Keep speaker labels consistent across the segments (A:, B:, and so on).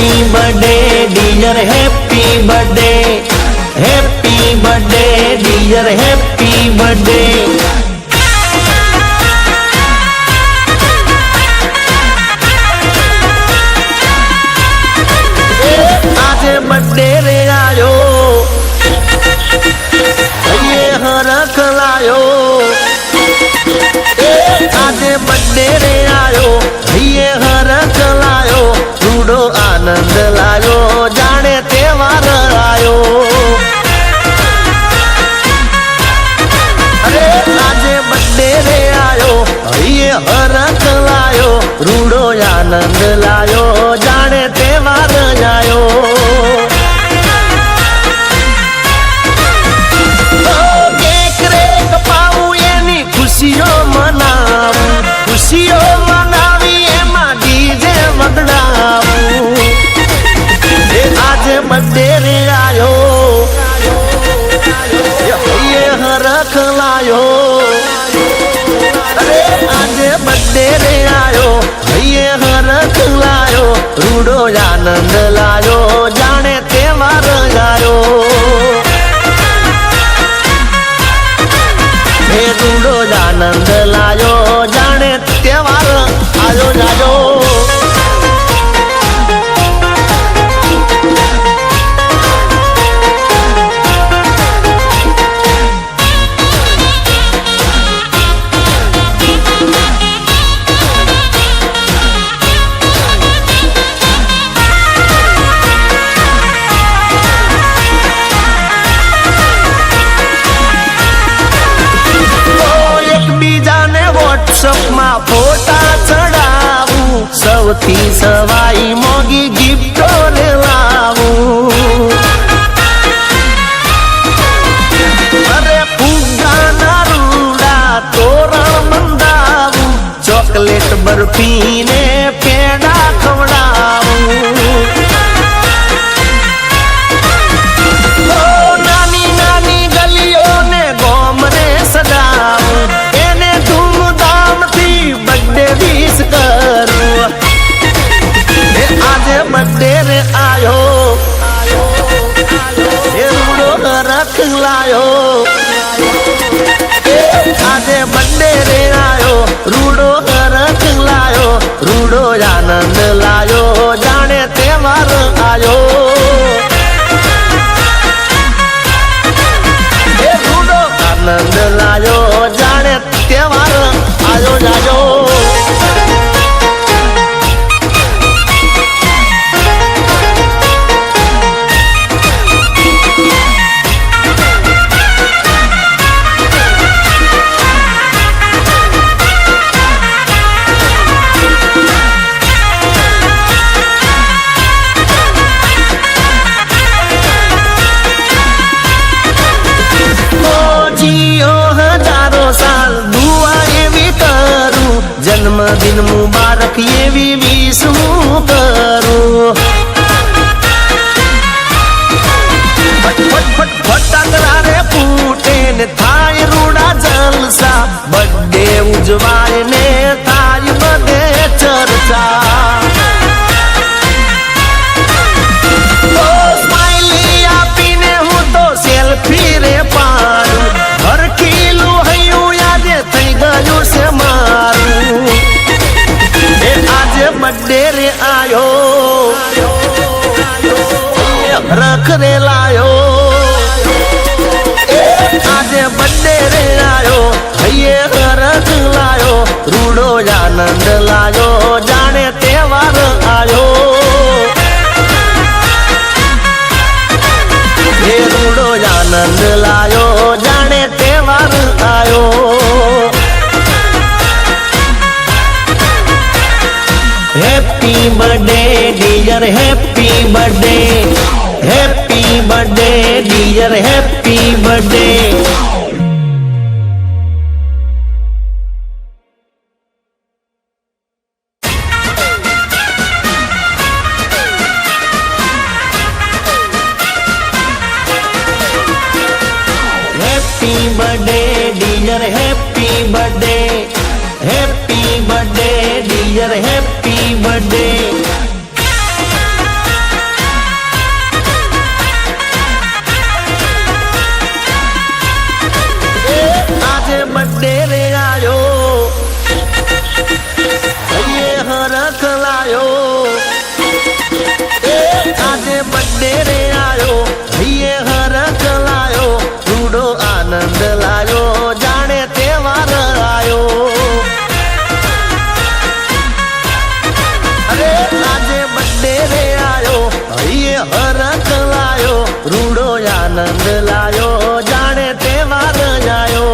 A: Happy birthday dear happy birthday dear happy birthday. आज birthday रे आयो ये हरख लायो, आज बर्थडे रे आयो ये हरख लायो, रूडो आनंद लायो जाने त्योहार आयो। अरे आज बर्थडे रे आयो ये हरख लायो, रूडो आनंद लायो जाने त्योहार आयो। खुशियों मनावी एमा डीजे वगड़ावू, आज बर्थडे रे आयो ये हरख लायो। अरे आज बर्थडे रे आयो ये हरख लायो, रूडो आनंद लायो जाने त्योहार आयो। रूडो आनंद लायो जाने त्योहार आयो जायो। व्हाट्सएप फोटा चढ़ावू, सौथी सवाई मोगी गिफ्टो ले लावू। अरे फुग्गा ना रूड़ा तोरण मंदावू, चॉकलेट बर्फी ने पेड़ा खवड़ावू। नानी नानी गलियों ने गोमरे सजावू, बर्थडे विश करूं। आज बर्थडे रे आयो ये रूडो रख लायो, आज बर्थडे रे आयो रूडो रख लायो, रूडो आनंद लायो जाने त्योहार आयो। रूडो आनंद लायो जाने त्योहार आयो जायो। जन्मदिन मुबारक ये भी विश करूं। फट फट फट फटाकड़ा रे फूटे ने थाय रूड़ा जलसा, बर्थडे उजवाए ने थाय बदे चर्चा। तो स्माइली आपीने हूँ तो सेल्फी रे पाडू, हर किलो हयू यादे थई गयो से मारू। आज बर्थडे रे आयो रख रे लायो, आज बर्थडे रे आयो ये रख लायो, रूडो आनंद लायो जाने त्योहार आयो। ये रूडो आनंद लायो जाने त्योहार आयो। Happy birthday dear happy birthday dear happy birthday. Happy birthday dear happy birthday dear happy birthday. હરખ લાયો આજે બર્થડે રે આયો હૈયે હરખ લાયો રૂડો આનંદ લાયો જાણે તહેવાર આયો અરે આજે બર્થડે રે આયો હૈયે હરખ લાયો રૂડો આનંદ લાયો જાણે તહેવાર આયો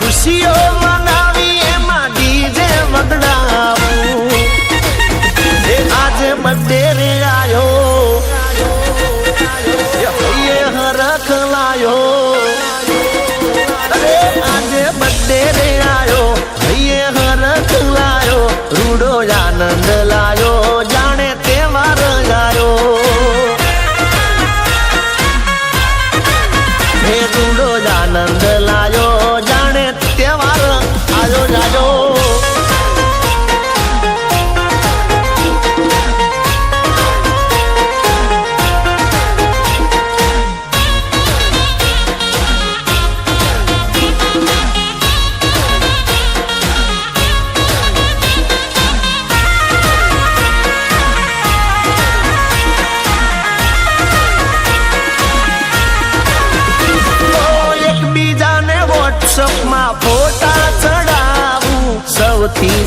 A: ખુશીઓ મનાવી એમાં ડીજે વગડાવું આજે બર્થડે રે આયો હરખ લાયો અરે આજે બર્થડે રે આયો હૈયે હરખ લાયો રૂડો આનંદ લાયો જાણે તહેવાર આયો હે રૂડો આનંદ લાયો જાણે તહેવાર આયો જાજો વોટ્સઅપમાં ફોટા ચડાવું સૌથી